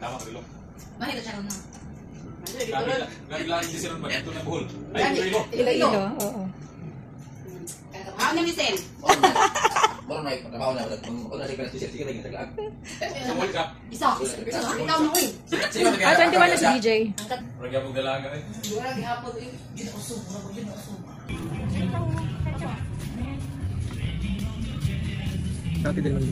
Tama ka ilo. Mahito siya ron na. Gabi lang hindi siya ron ba? Ito na buhol. Ay, ilo. Ilo, oo. Ano ni Sel? Baru naik, trabaho na. Kung nasa ikan siya, sige lagi naglag. Sa World Cup. Isa. Ikaw mo eh. 21 na si DJ. Ragya mong dalaga eh. Wala gihapon eh. Dito ko sumura ko dito ko sumura. Dati din man.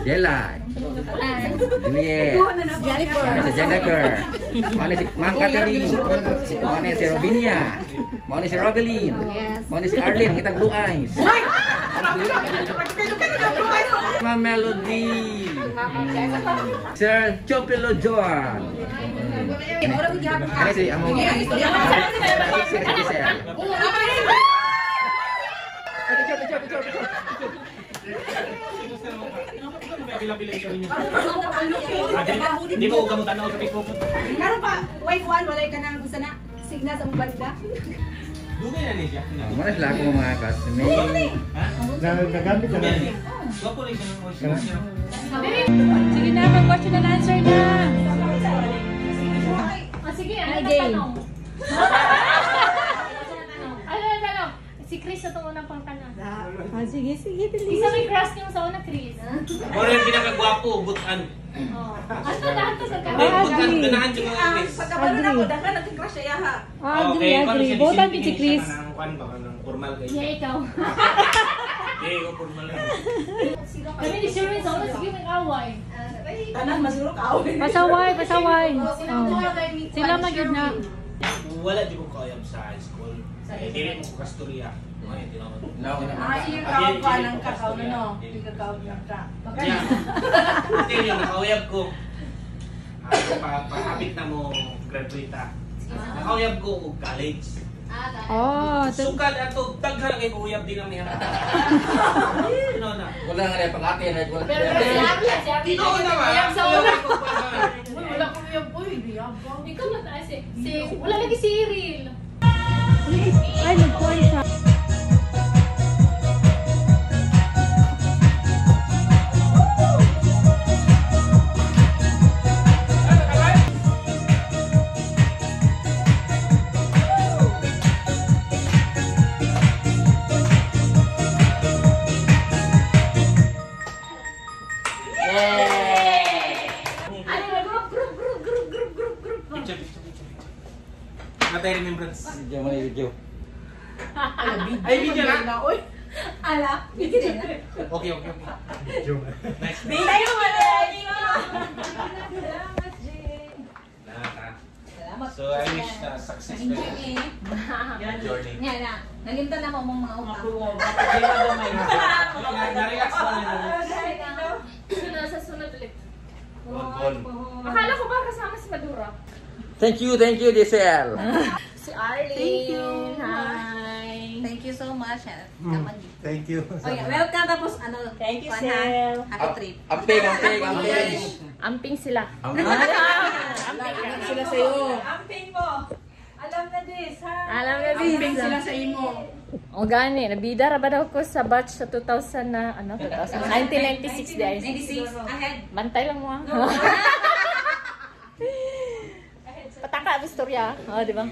Jela, ini si Jennifer, mana si Mang Catherine, mana si Robinia, mana si Rogelin, mana si Arlene, kita Blue Eyes, Mama Melody, Sir Chopelo Joan, ini si Among, Hindi mo kamu tanaw sa Facebook. Karon pa, wife one, walay ka nang gusto na signal sa mong banda. Dugay na niya. mana sila ako mga classmates. Nagamit ka na. Gwapo rin siya ng voice. Sige na, mag-question and answer na. Sige, ano ang tanong? Ano ang tanong? Si Chris sa itong unang pang tanong. Sige, dali. Isa may crush niyo sa una, Chris. Moro yung pinakagwapo, butan. Ano lahat to sa Hindi, butan, ganahan yung mga Chris. Pagkabalo na ko, dapat nag-crush siya ha. Agree. Votan din si Chris. Ang kwan ba, ng formal kayo. Yeah, ikaw. Hindi, ikaw formal lang. Kami ni Sherwin sa una, sige mag-away. Tanan, masuro ka awin. Pasaway. Sila magyud na. Wala di ko kayam sa high school. Hindi mo ko kasturya. Ngayon, tinawag. Yung kakao ng kakao na no. Yung kakao ng kakao. Hindi, yung nakauyab ko. Pahapit na mo graduate. Nakauyab ko og college. Oh, Sukad ato daghan kay uyab din ang niya. Ano na? Wala nga rin pag-atin. Wala Pero si Arlen, si Arlen. Dito na ba? Uyab sa una. Wala ko yung boy, biyabang. Ikaw mataas eh. Wala lagi si Iril. ay, nag-point siya. Natay remembrance. Video mo na video. Ay, video na. Uy, ala, bigyan na. Okay. Next. Tayo mo na. Salamat, So, I wish na successful yung journey. Yan na. Nalimtan na mo mong mga utang. Na-relax ba na? Sunod ulit. Bon. Akala ko ba kasama si Madura? Thank you, Giselle. Si Arlene. Thank you. Hi. Thank you so much. Thank you. Okay, welcome. Tapos ano? Thank you, Juan, Sel. ha? Happy trip. Amping. Amping sila. Amping sila sa'yo. Amping mo. Alam na this, ha? Alam na din. Amping sila sa imo. O gani, nabida ra ba daw ko sa batch sa 2000 na, 1996 guys. 96. Ahead. Bantay lang mo ah. Pataka ang istorya. O, di ba?